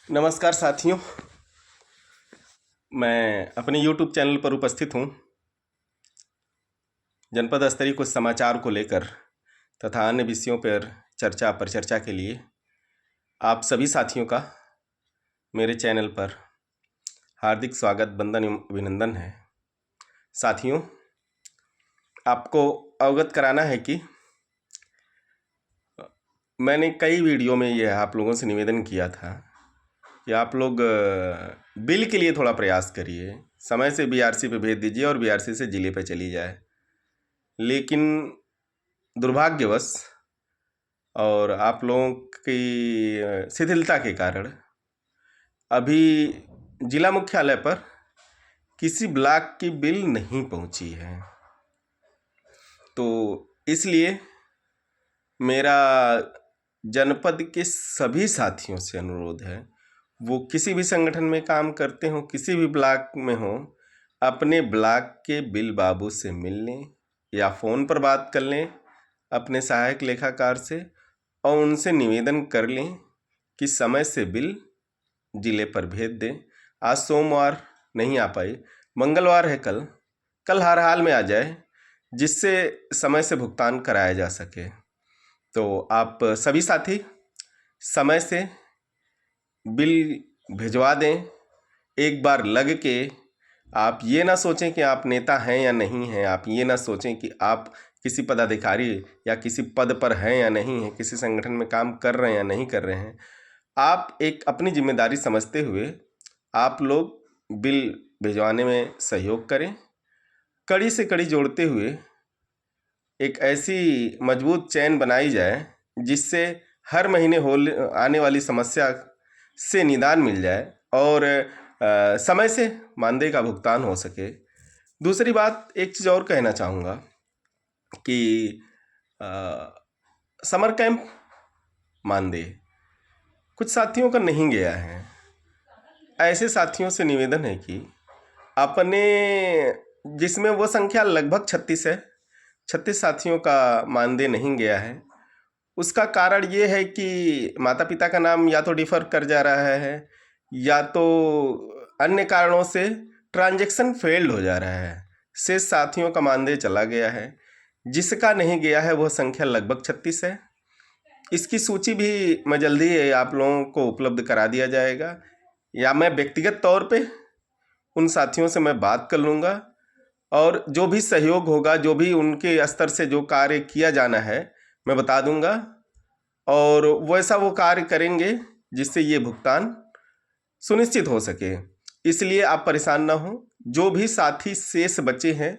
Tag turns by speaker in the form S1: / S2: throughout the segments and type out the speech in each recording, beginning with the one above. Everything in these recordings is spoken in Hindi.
S1: नमस्कार साथियों, मैं अपने YouTube चैनल पर उपस्थित हूँ। जनपद स्तरीय कुछ समाचार को लेकर तथा अन्य विषयों पर परिचर्चा के लिए आप सभी साथियों का मेरे चैनल पर हार्दिक स्वागत, वंदन एवं अभिनंदन है। साथियों, आपको अवगत कराना है कि मैंने कई वीडियो में यह आप लोगों से निवेदन किया था कि आप लोग बिल के लिए थोड़ा प्रयास करिए, समय से बीआरसी पे भेज दीजिए और बीआरसी से जिले पे चली जाए। लेकिन दुर्भाग्यवश और आप लोगों की शिथिलता के कारण अभी जिला मुख्यालय पर किसी ब्लॉक की बिल नहीं पहुंची है। तो इसलिए मेरा जनपद के सभी साथियों से अनुरोध है, वो किसी भी संगठन में काम करते हों, किसी भी ब्लॉक में हों, अपने ब्लॉक के बिल बाबू से मिल लें या फ़ोन पर बात कर लें अपने सहायक लेखाकार से और उनसे निवेदन कर लें कि समय से बिल जिले पर भेज दें। आज सोमवार नहीं आ पाई, मंगलवार है, कल हर हाल में आ जाए, जिससे समय से भुगतान कराया जा सके। तो आप सभी साथी समय से बिल भिजवा दें। एक बार लग के आप ये ना सोचें कि आप नेता हैं या नहीं हैं, आप ये ना सोचें कि आप किसी पदाधिकारी या किसी पद पर हैं या नहीं हैं, किसी संगठन में काम कर रहे हैं या नहीं कर रहे हैं। आप एक अपनी जिम्मेदारी समझते हुए आप लोग बिल भिजवाने में सहयोग करें। कड़ी से कड़ी जोड़ते हुए एक ऐसी मजबूत चैन बनाई जाए जिससे हर महीने आने वाली समस्या से निदान मिल जाए और समय से मानदेय का भुगतान हो सके। दूसरी बात, एक चीज़ और कहना चाहूँगा कि समर कैंप मानदेय कुछ साथियों का नहीं गया है। ऐसे साथियों से निवेदन है कि अपने, जिसमें वो संख्या लगभग 36 है, 36 साथियों का मानदेय नहीं गया है। उसका कारण ये है कि माता पिता का नाम या तो डिफ़र कर जा रहा है या तो अन्य कारणों से ट्रांजैक्शन फेल्ड हो जा रहा है। शेष साथियों का मानदेय चला गया है। जिसका नहीं गया है वह संख्या लगभग 36 है। इसकी सूची भी मैं जल्दी आप लोगों को उपलब्ध करा दिया जाएगा, या मैं व्यक्तिगत तौर पे उन साथियों से मैं बात कर लूँगा और जो भी सहयोग होगा, जो भी उनके स्तर से जो कार्य किया जाना है, मैं बता दूंगा और वैसा वो कार्य करेंगे जिससे ये भुगतान सुनिश्चित हो सके। इसलिए आप परेशान ना हो। जो भी साथी शेष बचे हैं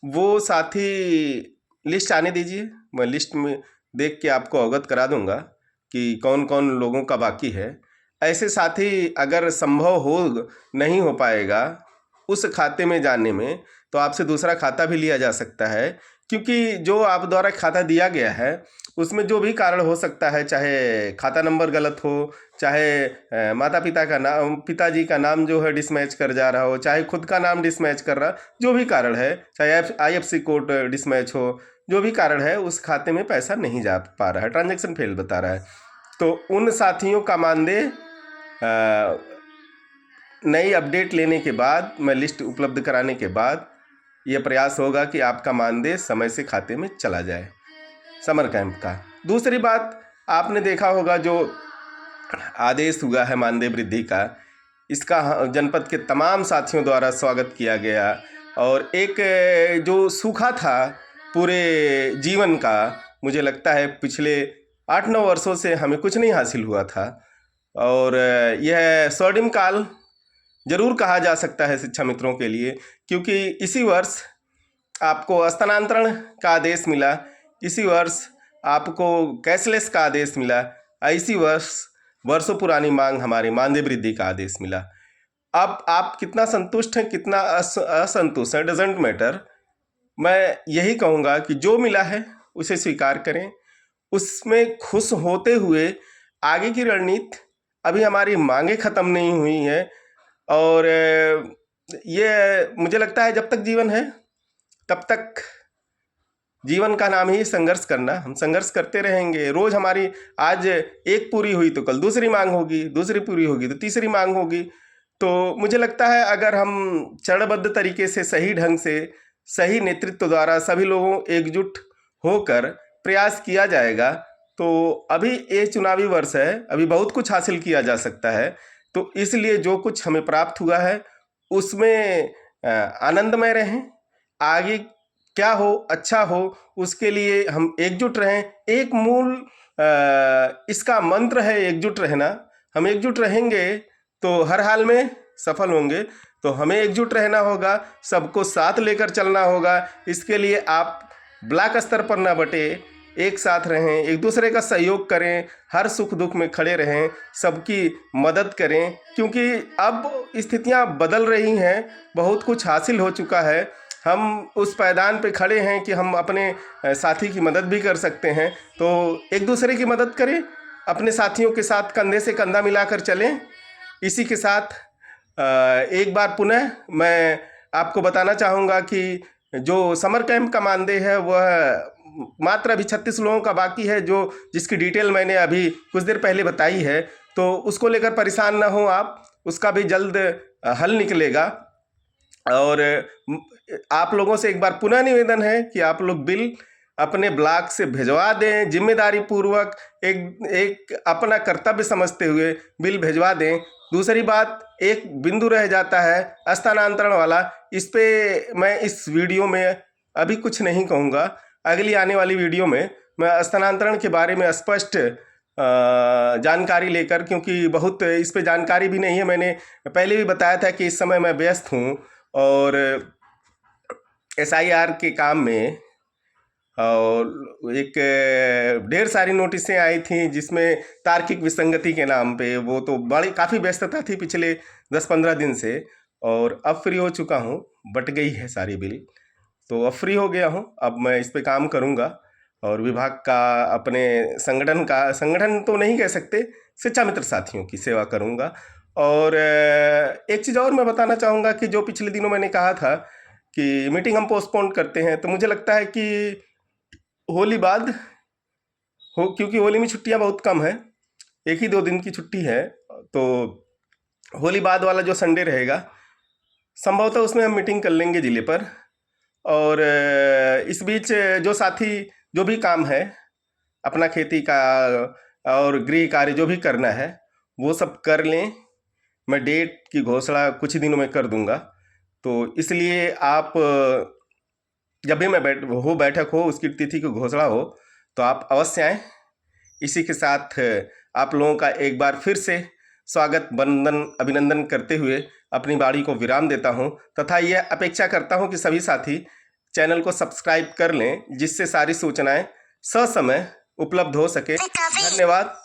S1: वो साथी लिस्ट आने दीजिए, मैं लिस्ट में देख के आपको अवगत करा दूंगा कि कौन कौन लोगों का बाकी है। ऐसे साथी अगर संभव हो नहीं हो पाएगा उस खाते में जाने में, तो आपसे दूसरा खाता भी लिया जा सकता है, क्योंकि जो आप द्वारा खाता दिया गया है उसमें जो भी कारण हो सकता है, चाहे खाता नंबर गलत हो, चाहे माता पिता का नाम, पिताजी का नाम जो है डिसमैच कर जा रहा हो, चाहे खुद का नाम डिसमैच कर रहा, जो भी कारण है, चाहे IFSC कोड डिसमैच हो, जो भी कारण है, उस खाते में पैसा नहीं जा पा रहा है, ट्रांजैक्शन फेल बता रहा है। तो उन साथियों का मानदेय नई अपडेट लेने के बाद, मैं लिस्ट उपलब्ध कराने के बाद यह प्रयास होगा कि आपका मानदेय समय से खाते में चला जाए समर कैंप का। दूसरी बात, आपने देखा होगा जो आदेश हुआ है मानदेय वृद्धि का, इसका जनपद के तमाम साथियों द्वारा स्वागत किया गया और एक जो सूखा था पूरे जीवन का, मुझे लगता है पिछले 8-9 वर्षों से हमें कुछ नहीं हासिल हुआ था और यह स्वर्णिम काल जरूर कहा जा सकता है शिक्षा मित्रों के लिए, क्योंकि इसी वर्ष आपको स्थानांतरण का आदेश मिला, इसी वर्ष आपको कैशलेस का आदेश मिला, इसी वर्ष वर्षों पुरानी मांग हमारी मानदेय वृद्धि का आदेश मिला। अब आप कितना संतुष्ट हैं, कितना असंतुष्ट हैं, डजेंट मैटर। मैं यही कहूँगा कि जो मिला है उसे स्वीकार करें, उसमें खुश होते हुए आगे की रणनीति, अभी हमारी मांगे ख़त्म नहीं हुई हैं और ये मुझे लगता है जब तक जीवन है तब तक जीवन का नाम ही संघर्ष करना, हम संघर्ष करते रहेंगे। रोज हमारी आज एक पूरी हुई तो कल दूसरी मांग होगी, दूसरी पूरी होगी तो तीसरी मांग होगी। तो मुझे लगता है अगर हम चरणबद्ध तरीके से, सही ढंग से, सही नेतृत्व द्वारा सभी लोगों एकजुट होकर प्रयास किया जाएगा तो अभी ये चुनावी वर्ष है, अभी बहुत कुछ हासिल किया जा सकता है। तो इसलिए जो कुछ हमें प्राप्त हुआ है उसमें आनंदमय रहें, आगे क्या हो, अच्छा हो, उसके लिए हम एकजुट रहें। एक मूल इसका मंत्र है एकजुट रहना। हम एकजुट रहेंगे तो हर हाल में सफल होंगे। तो हमें एकजुट रहना होगा, सबको साथ लेकर चलना होगा। इसके लिए आप ब्लॉक स्तर पर ना बटे, एक साथ रहें, एक दूसरे का सहयोग करें, हर सुख दुख में खड़े रहें, सबकी मदद करें, क्योंकि अब स्थितियां बदल रही हैं, बहुत कुछ हासिल हो चुका है। हम उस पायदान पे खड़े हैं कि हम अपने साथी की मदद भी कर सकते हैं। तो एक दूसरे की मदद करें, अपने साथियों के साथ कंधे से कंधा मिलाकर चलें। इसी के साथ एक बार पुनः मैं आपको बताना चाहूँगा कि जो समर कैंप का मानदेय है वह मात्र अभी 36 लोगों का बाकी है, जो जिसकी डिटेल मैंने अभी कुछ देर पहले बताई है। तो उसको लेकर परेशान ना हो आप, उसका भी जल्द हल निकलेगा। और आप लोगों से एक बार पुनः निवेदन है कि आप लोग बिल अपने ब्लॉक से भिजवा दें, जिम्मेदारी पूर्वक एक अपना कर्तव्य समझते हुए बिल भिजवा दें। दूसरी बात, एक बिंदु रह जाता है स्थानांतरण वाला, इस पे मैं इस वीडियो में अभी कुछ नहीं कहूँगा। अगली आने वाली वीडियो में मैं स्थानांतरण के बारे में स्पष्ट जानकारी लेकर, क्योंकि बहुत इस पे जानकारी भी नहीं है। मैंने पहले भी बताया था कि इस समय मैं व्यस्त हूँ और SIR के काम में, और एक ढेर सारी नोटिसें आई थी जिसमें तार्किक विसंगति के नाम पे, वो तो बड़ी काफ़ी व्यस्तता थी पिछले 10-15 दिन से। और अब फ्री हो चुका हूँ, बट गई है सारी बिल, तो अब फ्री हो गया हूँ। अब मैं इस पे काम करूँगा और विभाग का, अपने संगठन तो नहीं कह सकते, शिक्षा मित्र साथियों की सेवा करूँगा। और एक चीज़ और मैं बताना चाहूँगा कि जो पिछले दिनों मैंने कहा था कि मीटिंग हम पोस्टपोन करते हैं, तो मुझे लगता है कि होली बाद हो, क्योंकि होली में छुट्टियां बहुत कम है, 1 ही 2 दिन की छुट्टी है। तो होली बाद वाला जो संडे रहेगा, संभवतः उसमें हम मीटिंग कर लेंगे जिले पर। और इस बीच जो साथी जो भी काम है अपना खेती का और गृह कार्य जो भी करना है वो सब कर लें। मैं डेट की घोषणा कुछ ही दिनों में कर दूंगा। तो इसलिए आप जब भी मैं बैठक हो, उसकी तिथि की घोषणा हो, तो आप अवश्य आएँ। इसी के साथ आप लोगों का एक बार फिर से स्वागत, वंदन, अभिनंदन करते हुए अपनी वाणी को विराम देता हूं, तथा यह अपेक्षा करता हूं कि सभी साथी चैनल को सब्सक्राइब कर लें, जिससे सारी सूचनाएं ससमय उपलब्ध हो सके। धन्यवाद।